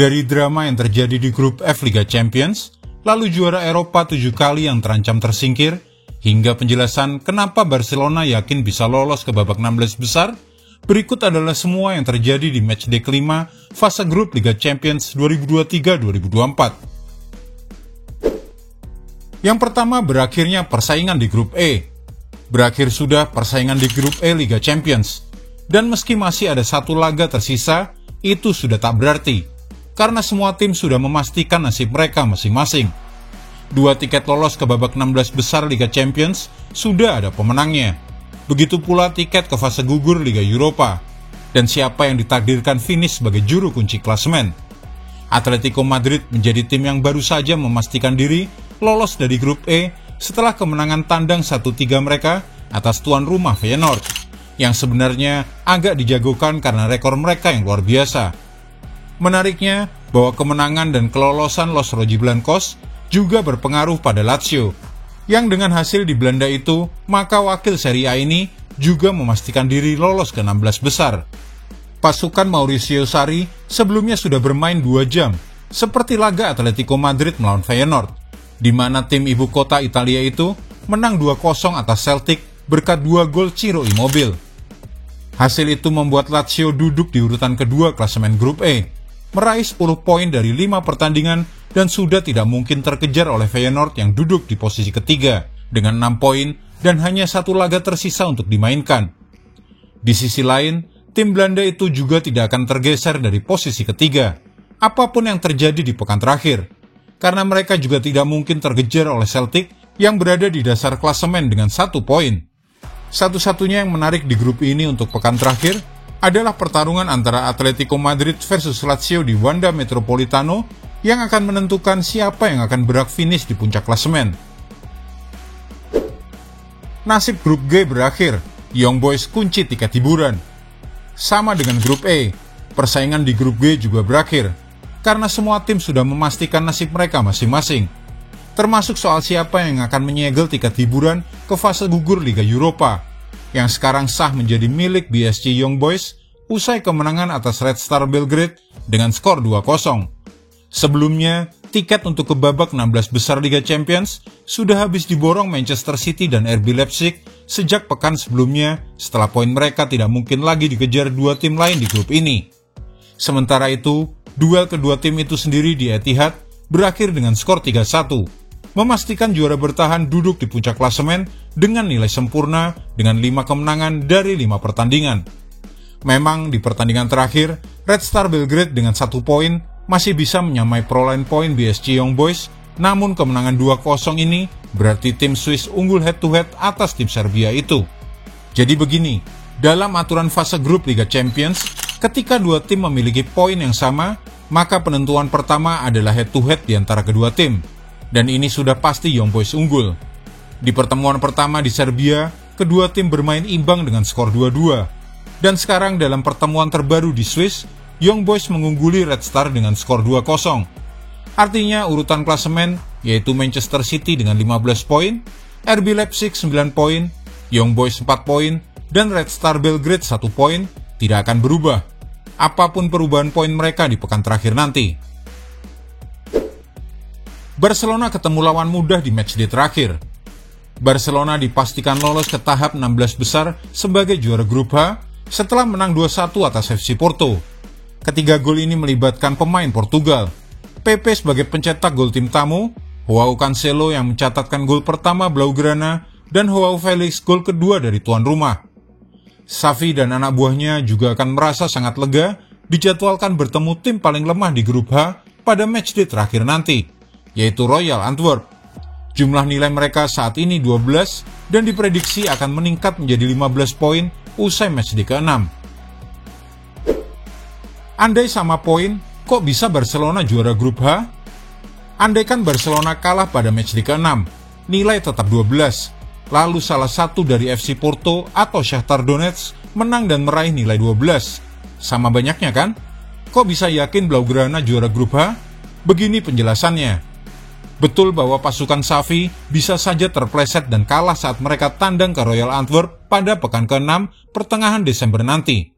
Dari drama yang terjadi di grup F Liga Champions, lalu juara Eropa 7 kali yang terancam tersingkir, hingga penjelasan kenapa Barcelona yakin bisa lolos ke babak 16 besar, berikut adalah semua yang terjadi di matchday kelima fase grup Liga Champions 2023-2024. Yang pertama, berakhirnya persaingan di grup E. Berakhir sudah persaingan di grup E Liga Champions. Dan meski masih ada satu laga tersisa, itu sudah tak berarti, karena semua tim sudah memastikan nasib mereka masing-masing. 2 tiket lolos ke babak 16 besar Liga Champions sudah ada pemenangnya. Begitu pula tiket ke fase gugur Liga Eropa. Dan siapa yang ditakdirkan finish sebagai juru kunci klasemen. Atletico Madrid menjadi tim yang baru saja memastikan diri lolos dari grup E setelah kemenangan tandang 1-3 mereka atas tuan rumah Feyenoord, yang sebenarnya agak dijagokan karena rekor mereka yang luar biasa. Menariknya, bahwa kemenangan dan kelolosan Los Rojiblancos juga berpengaruh pada Lazio, yang dengan hasil di Belanda itu, maka wakil Serie A ini juga memastikan diri lolos ke 16 besar. Pasukan Mauricio Sarri sebelumnya sudah bermain 2 jam, seperti laga Atletico Madrid melawan Feyenoord, di mana tim ibu kota Italia itu menang 2-0 atas Celtic berkat 2 gol Ciro Immobile. Hasil itu membuat Lazio duduk di urutan kedua klasemen grup E, meraih 10 poin dari 5 pertandingan dan sudah tidak mungkin terkejar oleh Feyenoord yang duduk di posisi ketiga dengan 6 poin dan hanya 1 laga tersisa untuk dimainkan. Di sisi lain, tim Belanda itu juga tidak akan tergeser dari posisi ketiga, apapun yang terjadi di pekan terakhir, karena mereka juga tidak mungkin terkejar oleh Celtic yang berada di dasar klasemen dengan 1 poin. Satu-satunya yang menarik di grup ini untuk pekan terakhir adalah pertarungan antara Atletico Madrid versus Lazio di Wanda Metropolitano yang akan menentukan siapa yang akan berhak finish di puncak klasemen. Nasib grup G berakhir, Young Boys kunci tiket hiburan. Sama dengan grup E, persaingan di grup G juga berakhir, karena semua tim sudah memastikan nasib mereka masing-masing, termasuk soal siapa yang akan menyegel tiket hiburan ke fase gugur Liga Eropa, yang sekarang sah menjadi milik BSC Young Boys usai kemenangan atas Red Star Belgrade dengan skor 2-0. Sebelumnya, tiket untuk ke babak 16 besar Liga Champions sudah habis diborong Manchester City dan RB Leipzig sejak pekan sebelumnya setelah poin mereka tidak mungkin lagi dikejar 2 tim lain di grup ini. Sementara itu, duel kedua tim itu sendiri di Etihad berakhir dengan skor 3-1, memastikan juara bertahan duduk di puncak klasemen dengan nilai sempurna dengan 5 kemenangan dari 5 pertandingan. Memang di pertandingan terakhir, Red Star Belgrade dengan 1 poin masih bisa menyamai perolehan poin BSC Young Boys, namun kemenangan 2-0 ini berarti tim Swiss unggul head-to-head atas tim Serbia itu. Jadi begini, dalam aturan fase grup Liga Champions, ketika 2 tim memiliki poin yang sama, maka penentuan pertama adalah head-to-head di antara kedua tim, dan ini sudah pasti Young Boys unggul. Di pertemuan pertama di Serbia, kedua tim bermain imbang dengan skor 2-2, dan sekarang dalam pertemuan terbaru di Swiss, Young Boys mengungguli Red Star dengan skor 2-0. Artinya urutan klasemen yaitu Manchester City dengan 15 poin, RB Leipzig 9 poin, Young Boys 4 poin, dan Red Star Belgrade 1 poin tidak akan berubah, apapun perubahan poin mereka di pekan terakhir nanti. Barcelona ketemu lawan mudah di matchday terakhir. Barcelona dipastikan lolos ke tahap 16 besar sebagai juara grup H setelah menang 2-1 atas FC Porto. Ketiga gol ini melibatkan pemain Portugal. Pepe sebagai pencetak gol tim tamu, Joao Cancelo yang mencatatkan gol pertama Blaugrana, dan Joao Felix gol kedua dari tuan rumah. Xavi dan anak buahnya juga akan merasa sangat lega dijadwalkan bertemu tim paling lemah di grup H pada matchday terakhir nanti, yaitu Royal Antwerp. Jumlah nilai mereka saat ini 12 dan diprediksi akan meningkat menjadi 15 poin usai matchday ke-6. Andai sama poin, kok bisa Barcelona juara grup H? Andaikan Barcelona kalah pada matchday ke-6, nilai tetap 12. Lalu salah satu dari FC Porto atau Shakhtar Donetsk menang dan meraih nilai 12. Sama banyaknya kan? Kok bisa yakin Blaugrana juara grup H? Begini penjelasannya. Betul bahwa pasukan Xavi bisa saja terpleset dan kalah saat mereka tandang ke Royal Antwerp pada pekan ke-6 pertengahan Desember nanti.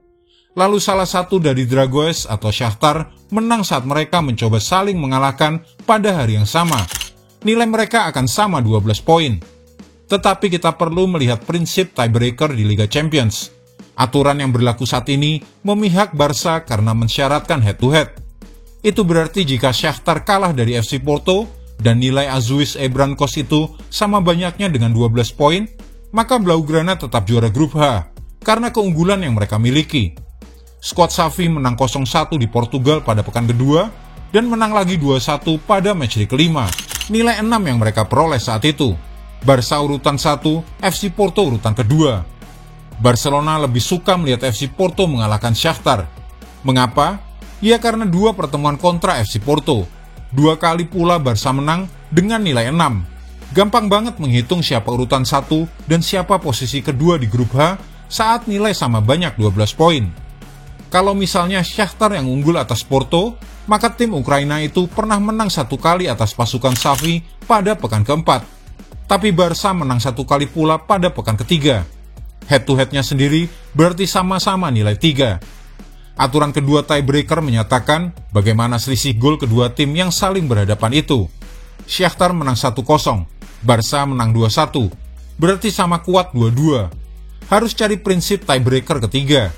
Lalu salah satu dari Dragoes atau Shakhtar menang saat mereka mencoba saling mengalahkan pada hari yang sama. Nilai mereka akan sama 12 poin. Tetapi kita perlu melihat prinsip tiebreaker di Liga Champions. Aturan yang berlaku saat ini memihak Barca karena mensyaratkan head-to-head. Itu berarti jika Shakhtar kalah dari FC Porto dan nilai Azuis Ebrankos itu sama banyaknya dengan 12 poin, maka Blaugrana tetap juara grup H karena keunggulan yang mereka miliki. Skuad Xavi menang 0-1 di Portugal pada pekan kedua dan menang lagi 2-1 pada matchday kelima. Nilai 6 yang mereka peroleh saat itu. Barca urutan 1, FC Porto urutan kedua. Barcelona lebih suka melihat FC Porto mengalahkan Shakhtar. Mengapa? Ya karena 2 pertemuan kontra FC Porto. 2 kali pula Barca menang dengan nilai 6. Gampang banget menghitung siapa urutan 1 dan siapa posisi kedua di grup H saat nilai sama banyak 12 poin. Kalau misalnya Shakhtar yang unggul atas Porto, maka tim Ukraina itu pernah menang 1 kali atas pasukan Xavi pada pekan keempat. Tapi Barca menang 1 kali pula pada pekan ketiga. Head-to-headnya sendiri berarti sama-sama nilai 3. Aturan kedua tiebreaker menyatakan bagaimana selisih gol kedua tim yang saling berhadapan itu. Shakhtar menang 1-0, Barca menang 2-1, berarti sama kuat 2-2. Harus cari prinsip tiebreaker ketiga.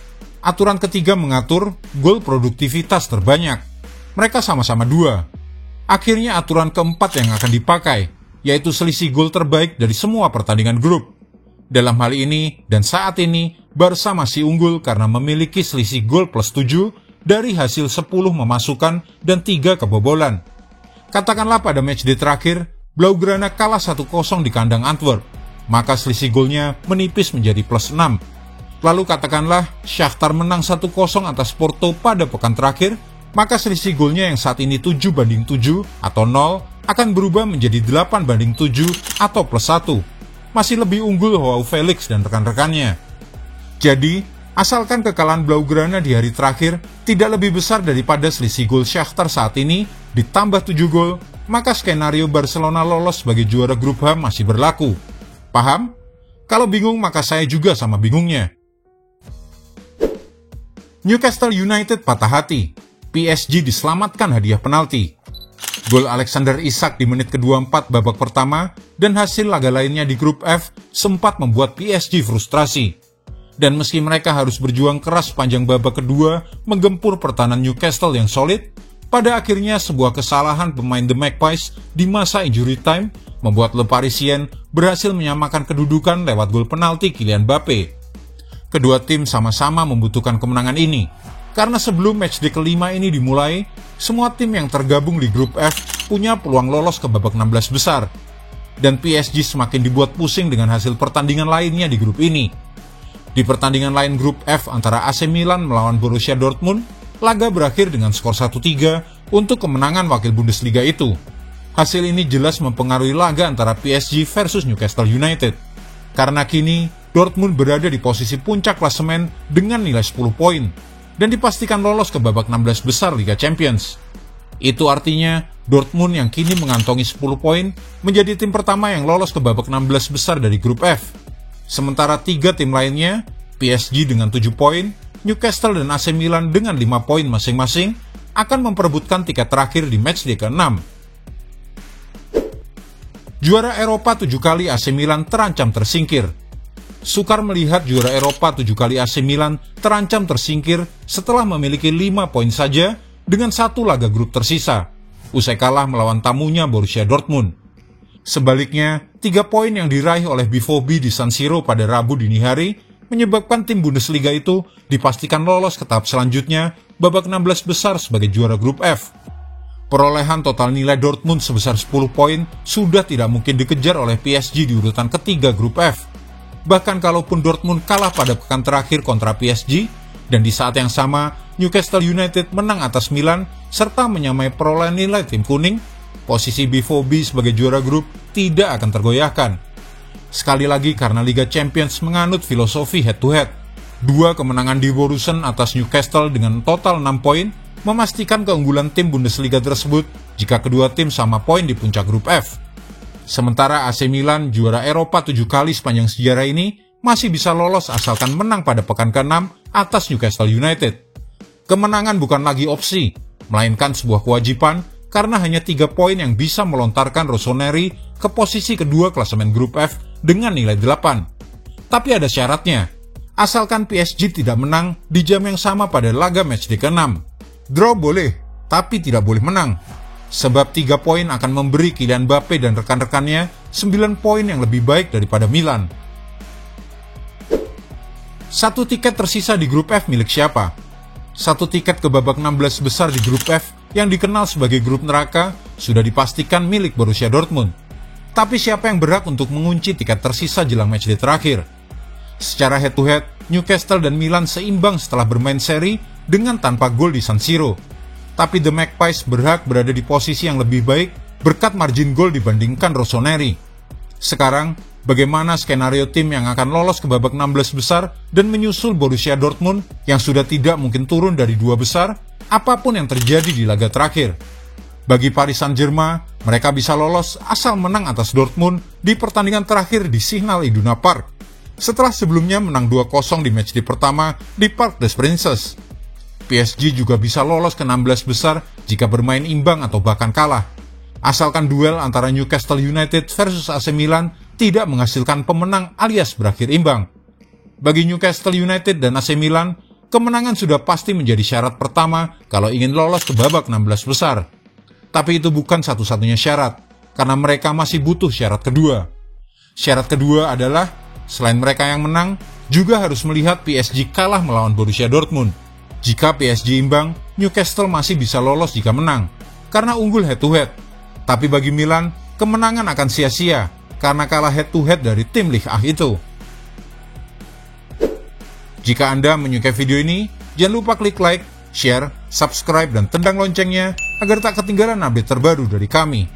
Aturan ketiga mengatur gol produktivitas terbanyak. Mereka sama-sama 2. Akhirnya aturan keempat yang akan dipakai, yaitu selisih gol terbaik dari semua pertandingan grup. Dalam hal ini dan saat ini, Barca masih unggul karena memiliki selisih gol plus 7 dari hasil 10 memasukkan dan 3 kebobolan. Katakanlah pada matchday terakhir, Blaugrana kalah 1-0 di kandang Antwerp, maka selisih golnya menipis menjadi plus 6. Lalu katakanlah Shakhtar menang 1-0 atas Porto pada pekan terakhir, maka selisih golnya yang saat ini 7-7 atau 0 akan berubah menjadi 8-7 atau plus 1. Masih lebih unggul Joao Felix dan rekan-rekannya. Jadi, asalkan kekalahan Blaugrana di hari terakhir tidak lebih besar daripada selisih gol Shakhtar saat ini ditambah 7 gol, maka skenario Barcelona lolos sebagai juara grup H masih berlaku. Paham? Kalau bingung maka saya juga sama bingungnya. Newcastle United patah hati. PSG diselamatkan hadiah penalti. Gol Alexander Isak di menit ke-24 babak pertama dan hasil laga lainnya di grup F sempat membuat PSG frustrasi. Dan meski mereka harus berjuang keras sepanjang babak kedua menggempur pertahanan Newcastle yang solid, pada akhirnya sebuah kesalahan pemain The Magpies di masa injury time membuat Le Parisien berhasil menyamakan kedudukan lewat gol penalti Kylian Mbappe. Kedua tim sama-sama membutuhkan kemenangan ini, karena sebelum matchday kelima ini dimulai, semua tim yang tergabung di grup F punya peluang lolos ke babak 16 besar. Dan PSG semakin dibuat pusing dengan hasil pertandingan lainnya di grup ini. Di pertandingan lain grup F antara AC Milan melawan Borussia Dortmund, laga berakhir dengan skor 1-3 untuk kemenangan wakil Bundesliga itu. Hasil ini jelas mempengaruhi laga antara PSG versus Newcastle United. Karena kini, Dortmund berada di posisi puncak klasemen dengan nilai 10 poin dan dipastikan lolos ke babak 16 besar Liga Champions. Itu artinya Dortmund yang kini mengantongi 10 poin menjadi tim pertama yang lolos ke babak 16 besar dari grup F. Sementara 3 tim lainnya, PSG dengan 7 poin, Newcastle dan AC Milan dengan 5 poin masing-masing, akan memperebutkan tiket terakhir di matchday ke-6. Juara Eropa 7 kali AC Milan terancam tersingkir. Sukar melihat juara Eropa 7 kali AC Milan terancam tersingkir setelah memiliki 5 poin saja dengan 1 laga grup tersisa, usai kalah melawan tamunya Borussia Dortmund. Sebaliknya, 3 poin yang diraih oleh BVB di San Siro pada Rabu dini hari menyebabkan tim Bundesliga itu dipastikan lolos ke tahap selanjutnya babak 16 besar sebagai juara grup F. Perolehan total nilai Dortmund sebesar 10 poin sudah tidak mungkin dikejar oleh PSG di urutan ketiga grup F. Bahkan kalaupun Dortmund kalah pada pekan terakhir kontra PSG, dan di saat yang sama Newcastle United menang atas Milan serta menyamai perolehan nilai tim kuning, posisi BVB sebagai juara grup tidak akan tergoyahkan. Sekali lagi karena Liga Champions menganut filosofi head-to-head. 2 kemenangan di Borussen atas Newcastle dengan total 6 poin memastikan keunggulan tim Bundesliga tersebut jika kedua tim sama poin di puncak grup F. Sementara AC Milan, juara Eropa 7 kali sepanjang sejarah ini, masih bisa lolos asalkan menang pada pekan ke-6 atas Newcastle United. Kemenangan bukan lagi opsi, melainkan sebuah kewajiban karena hanya 3 poin yang bisa melontarkan Rossoneri ke posisi kedua klasemen grup F dengan nilai 8. Tapi ada syaratnya, asalkan PSG tidak menang di jam yang sama pada laga matchday ke-6. Draw boleh, tapi tidak boleh menang. Sebab 3 poin akan memberi Kylian Mbappe dan rekan-rekannya 9 poin yang lebih baik daripada Milan. 1 tiket tersisa di grup F milik siapa? 1 tiket ke babak 16 besar di grup F yang dikenal sebagai grup neraka sudah dipastikan milik Borussia Dortmund. Tapi siapa yang berhak untuk mengunci tiket tersisa jelang matchday terakhir? Secara head-to-head, Newcastle dan Milan seimbang setelah bermain seri dengan tanpa gol di San Siro. Tapi The Magpies berhak berada di posisi yang lebih baik berkat margin gol dibandingkan Rossoneri. Sekarang, bagaimana skenario tim yang akan lolos ke babak 16 besar dan menyusul Borussia Dortmund yang sudah tidak mungkin turun dari 2 besar apapun yang terjadi di laga terakhir? Bagi Paris Saint-Germain, mereka bisa lolos asal menang atas Dortmund di pertandingan terakhir di Signal Iduna Park, setelah sebelumnya menang 2-0 di matchday pertama di Parc des Princes. PSG juga bisa lolos ke 16 besar jika bermain imbang atau bahkan kalah, asalkan duel antara Newcastle United versus AC Milan tidak menghasilkan pemenang alias berakhir imbang. Bagi Newcastle United dan AC Milan, kemenangan sudah pasti menjadi syarat pertama kalau ingin lolos ke babak 16 besar. Tapi itu bukan satu-satunya syarat, karena mereka masih butuh syarat kedua. Syarat kedua adalah, selain mereka yang menang, juga harus melihat PSG kalah melawan Borussia Dortmund. Jika PSG imbang, Newcastle masih bisa lolos jika menang, karena unggul head-to-head. Tapi bagi Milan, kemenangan akan sia-sia, karena kalah head-to-head dari tim Ligue A itu. Jika Anda menyukai video ini, jangan lupa klik like, share, subscribe, dan tendang loncengnya agar tak ketinggalan update terbaru dari kami.